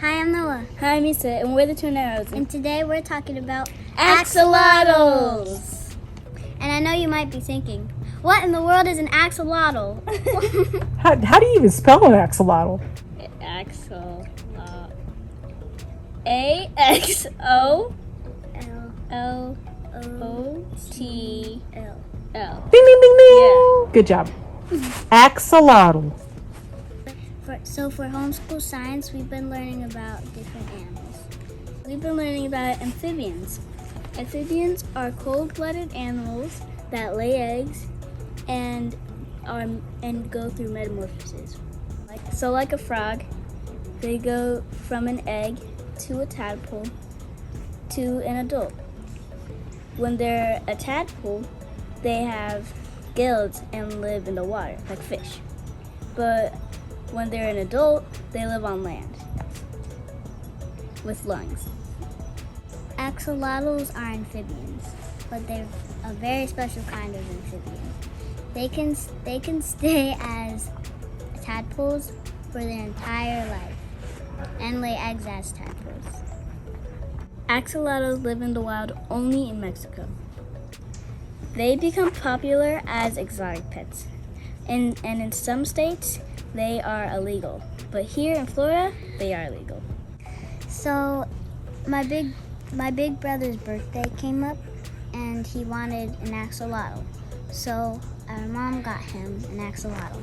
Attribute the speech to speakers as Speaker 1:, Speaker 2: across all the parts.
Speaker 1: Hi, I'm Noah.
Speaker 2: Hi, I'm Misa, and we're the Twin Arrows.
Speaker 1: And today we're talking about
Speaker 2: Axolotls!
Speaker 1: And I know you might be thinking, what in the world is an axolotl?
Speaker 3: How do you even spell an axolotl?
Speaker 2: Axolotl. A-X-O-L-O-T-L.
Speaker 3: Ding, ding, ding, ding.
Speaker 2: Yeah.
Speaker 3: Good job. Axolotl.
Speaker 1: So for homeschool science, we've been learning about different animals.
Speaker 2: We've been learning about amphibians. Amphibians are cold-blooded animals that lay eggs and go through metamorphosis. Like a frog, they go from an egg to a tadpole to an adult. When they're a tadpole, they have gills and live in the water, like fish. But when they're an adult, they live on land with lungs.
Speaker 1: Axolotls are amphibians, but they're a very special kind of amphibian. They can stay as tadpoles for their entire life and lay eggs as tadpoles.
Speaker 2: Axolotls live in the wild only in Mexico. They become popular as exotic pets. And in some states, they are illegal. But here in Florida, they are legal.
Speaker 1: So my big brother's birthday came up and he wanted an axolotl. So our mom got him an axolotl.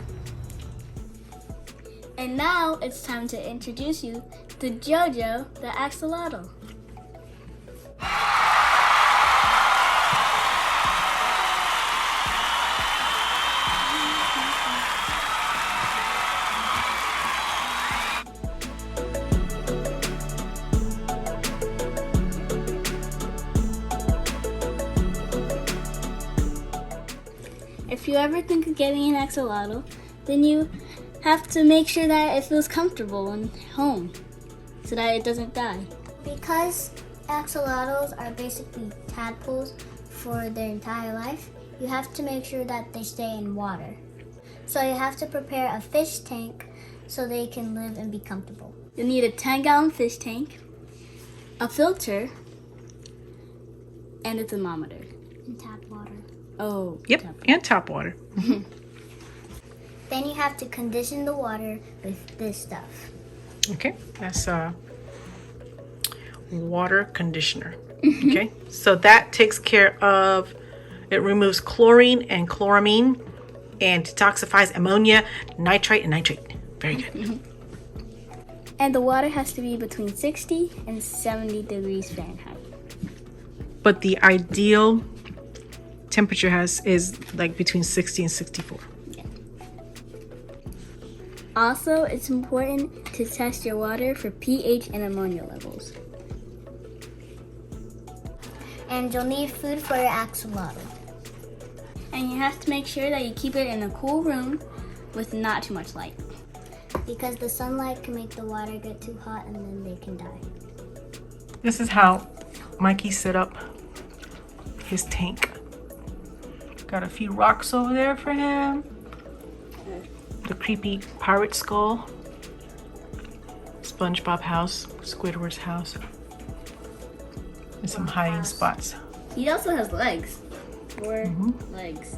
Speaker 2: And now it's time to introduce you to Jojo the axolotl. If you ever think of getting an axolotl, then you have to make sure that it feels comfortable and home so that it doesn't die.
Speaker 1: Because axolotls are basically tadpoles for their entire life, you have to make sure that they stay in water. So you have to prepare a fish tank so they can live and be comfortable.
Speaker 2: You'll need a 10-gallon fish tank, a filter, and a thermometer.
Speaker 1: And tap water.
Speaker 2: Oh,
Speaker 3: Yep, and tap water.
Speaker 1: Then you have to condition the water with this stuff.
Speaker 3: Okay, that's a water conditioner. Okay, so that takes care of, it removes chlorine and chloramine and detoxifies ammonia, nitrite, and nitrate. Very good.
Speaker 2: And the water has to be between 60 and 70 degrees Fahrenheit.
Speaker 3: But the ideal temperature is like between 60 and 64.
Speaker 2: Also, it's important to test your water for pH and ammonia levels.
Speaker 1: And you'll need food for your axolotl.
Speaker 2: And you have to make sure that you keep it in a cool room with not too much light.
Speaker 1: Because the sunlight can make the water get too hot and then they can die.
Speaker 3: This is how Mikey set up his tank. Got a few rocks over there for him. The creepy pirate skull. SpongeBob house, Squidward's house. And some hiding spots.
Speaker 2: He also has legs. 4 legs.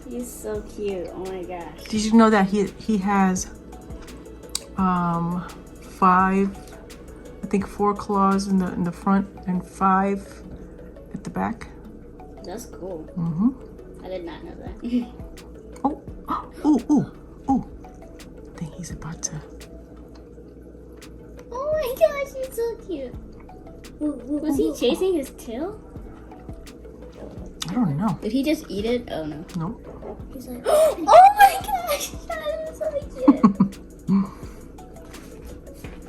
Speaker 2: He's so cute. Oh my gosh.
Speaker 3: Did you know that he has 4 claws in the front and 5 at the back?
Speaker 2: That's cool. I did not know that.
Speaker 3: Oh. I think he's about to.
Speaker 2: Oh my gosh, he's so cute. Was he chasing his tail?
Speaker 3: I don't know.
Speaker 2: Did he just eat it? Oh no.
Speaker 3: No.
Speaker 1: He's like,
Speaker 2: Oh my gosh, that is so cute.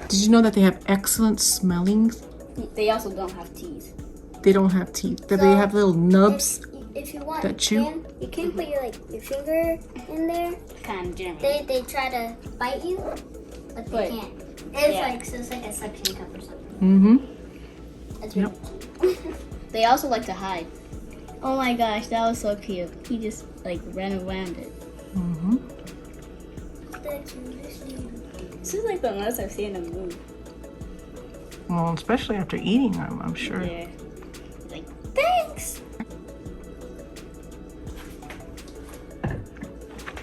Speaker 3: Did you know that they have excellent smelling?
Speaker 2: They also don't have teeth.
Speaker 3: They don't have teeth. That they have little nubs.
Speaker 1: if you want,
Speaker 3: that chew?
Speaker 1: you can put your finger in there.
Speaker 2: Kind of German.
Speaker 1: They try to bite you, but they can't. It's like a suction cup or something. That's really cute.
Speaker 2: They also like to hide. Oh my gosh, that was so cute. He just ran around it. This is like the most I've seen him move.
Speaker 3: Well, especially after eating them, I'm sure.
Speaker 2: Yeah. He's like, thanks.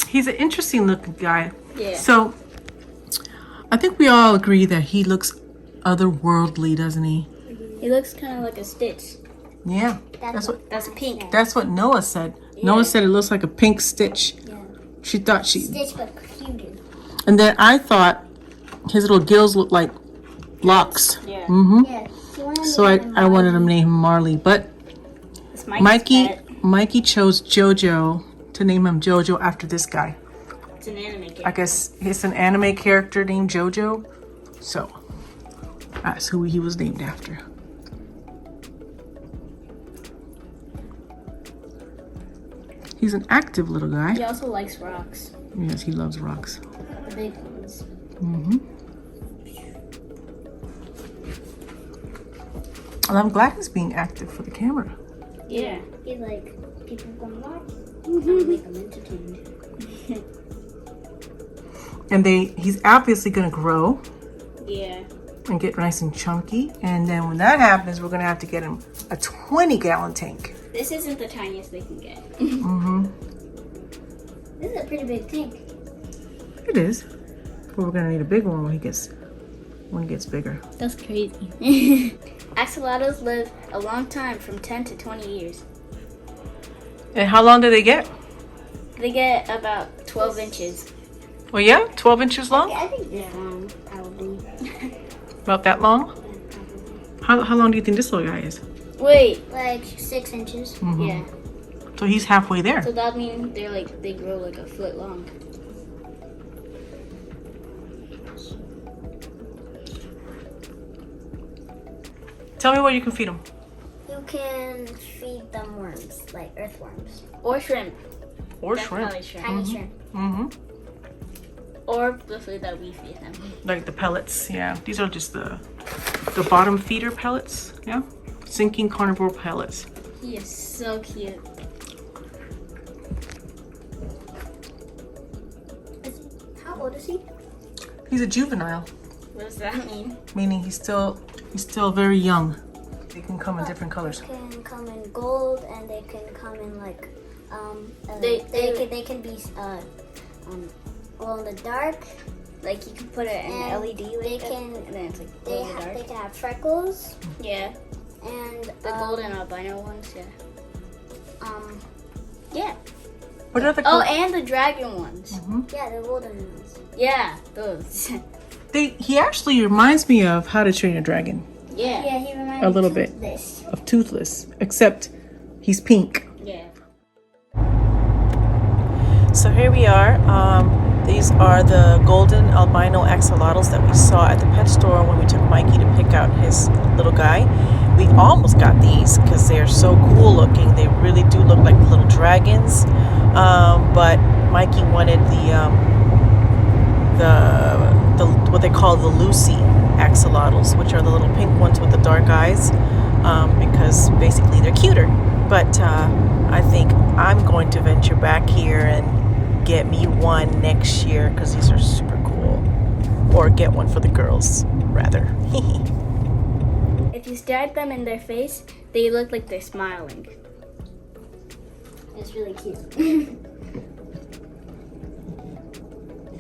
Speaker 3: He's an interesting looking guy.
Speaker 2: Yeah.
Speaker 3: So, I think we all agree that he looks otherworldly, doesn't he?
Speaker 2: He looks kind of like a Stitch.
Speaker 3: Yeah.
Speaker 2: That's pink.
Speaker 3: That's what Noah said.
Speaker 2: Yeah.
Speaker 3: Noah said it looks like a pink Stitch.
Speaker 1: Yeah.
Speaker 3: She thought she.
Speaker 1: Stitch but cuter.
Speaker 3: And then I thought his little gills looked like locks.
Speaker 2: Yeah.
Speaker 3: Mm-hmm.
Speaker 1: Yeah.
Speaker 3: So I wanted him to name him Marley, but
Speaker 2: It's Mikey's pet.
Speaker 3: Mikey chose JoJo to name him JoJo after this guy.
Speaker 2: It's an anime character.
Speaker 3: I guess it's an anime character named JoJo, so that's who he was named after. He's an active little guy.
Speaker 2: He also likes rocks.
Speaker 3: Yes, he loves rocks.
Speaker 2: The big ones.
Speaker 3: Mm-hmm. And I'm glad he's being active for the camera.
Speaker 2: Yeah.
Speaker 1: He's like, people gonna watch. I'll make them entertained.
Speaker 3: And he's obviously gonna grow
Speaker 2: Yeah.
Speaker 3: and get nice and chunky. And then when that happens, we're gonna have to get him a 20-gallon tank.
Speaker 2: This isn't the tiniest they can get.
Speaker 3: Mm-hmm.
Speaker 1: This is a pretty big tank.
Speaker 3: It is. But we're gonna need a big one when he gets bigger.
Speaker 2: That's crazy. Axolotls live a long time, from 10 to 20 years.
Speaker 3: And how long do they get?
Speaker 2: They get about 12 inches.
Speaker 3: Well, yeah, 12 inches long.
Speaker 1: I think this long, probably.
Speaker 3: About that long. How long do you think this little guy is?
Speaker 2: Wait.
Speaker 1: Like 6 inches.
Speaker 3: Mhm.
Speaker 2: Yeah.
Speaker 3: So he's halfway there.
Speaker 2: So that means they grow like a foot long.
Speaker 3: Tell me what you can feed him.
Speaker 1: You can feed them worms, like earthworms.
Speaker 2: Or shrimp.
Speaker 3: Or shrimp.
Speaker 2: Definitely shrimp.
Speaker 1: Tiny shrimp.
Speaker 3: Mm-hmm.
Speaker 2: Or the food that we feed them.
Speaker 3: Like the pellets, yeah. These are just the bottom feeder pellets, yeah. Sinking carnivore pellets.
Speaker 2: He is so cute.
Speaker 1: How old is he?
Speaker 3: He's a juvenile,
Speaker 2: What does that mean?
Speaker 3: meaning he's still very young. They can come in different colors.
Speaker 1: They can come in gold, and they can come in like
Speaker 2: They
Speaker 1: can be glow in the dark.
Speaker 2: Like you can put it in
Speaker 1: And
Speaker 2: LED like
Speaker 1: they
Speaker 2: that,
Speaker 1: can-
Speaker 2: and then it's like
Speaker 1: They
Speaker 2: glow in the
Speaker 1: they
Speaker 2: dark.
Speaker 1: can have freckles
Speaker 2: Yeah.
Speaker 1: and
Speaker 2: The golden albino ones, yeah. Yeah.
Speaker 3: What are the
Speaker 2: Oh, and the dragon ones.
Speaker 1: yeah, the golden ones.
Speaker 2: Yeah, those.
Speaker 3: He actually reminds me of How to Train a Dragon,
Speaker 2: yeah.
Speaker 1: Yeah, he reminds
Speaker 3: A little
Speaker 1: me
Speaker 3: bit.
Speaker 1: of this.
Speaker 3: of Toothless, except he's pink.
Speaker 2: Yeah.
Speaker 3: So here we are. These are the golden albino axolotls that we saw at the pet store when we took Mikey to pick out his little guy. We almost got these because they're so cool looking. They really do look like little dragons. But Mikey wanted the what they call the Lucy axolotls, which are the little pink ones with the dark eyes, because basically they're cuter. But I think I'm going to venture back here and get me one next year because these are super cool. Or get one for the girls, rather.
Speaker 2: If you stare at them in their face, they look like they're smiling.
Speaker 1: It's really cute.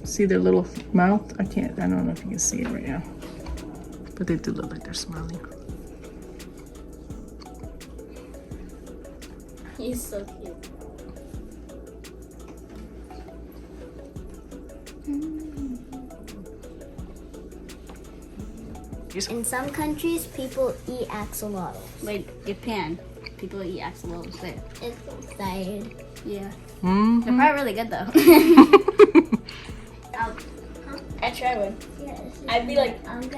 Speaker 3: See their little mouth? I don't know if you can see it right now. But they do look like they're smiling.
Speaker 2: He's so cute.
Speaker 1: In some countries, people eat axolotls.
Speaker 2: Like Japan, people eat axolotls there.
Speaker 1: It's excited.
Speaker 2: Yeah.
Speaker 3: Mm-hmm.
Speaker 2: They're probably really good though. I'd try one.
Speaker 1: Yes.
Speaker 2: I'd be like,
Speaker 1: I'd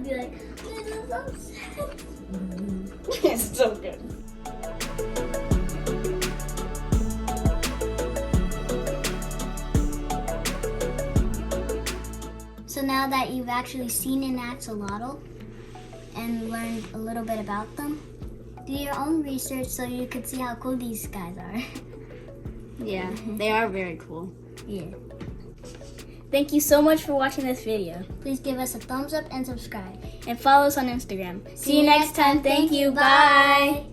Speaker 1: be like, this is so sad.
Speaker 2: it's so good.
Speaker 1: So now that you've actually seen an axolotl and learned a little bit about them, do your own research so you could see how cool these guys are.
Speaker 2: Yeah, they are very cool.
Speaker 1: Yeah.
Speaker 2: Thank you so much for watching this video.
Speaker 1: Please give us a thumbs up and subscribe.
Speaker 2: And follow us on Instagram. See you next time. Thank you. Bye.